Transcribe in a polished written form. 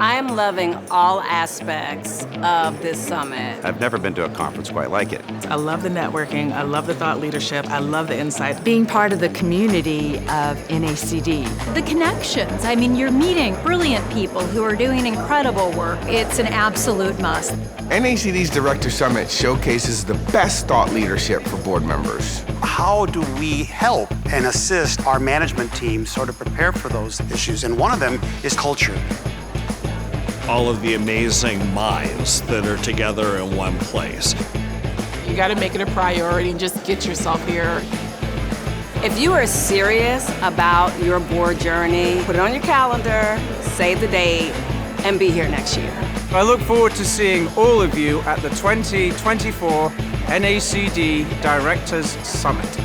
I'm loving all aspects of this summit. I've never been to a conference quite like it. I love the networking, I love the thought leadership, I love the insight. Being part of the community of NACD. The connections, I mean, you're meeting brilliant people who are doing incredible work. It's an absolute must. NACD's Directors Summit showcases the best thought leadership for board members. How do we help and assist our management team sort of prepare for those issues? And one of them is culture. All of the amazing minds that are together in one place. You got to make it a priority and just get yourself here. If you are serious about your board journey, put it on your calendar, save the date, and be here next year. I look forward to seeing all of you at the 2024 NACD Directors Summit.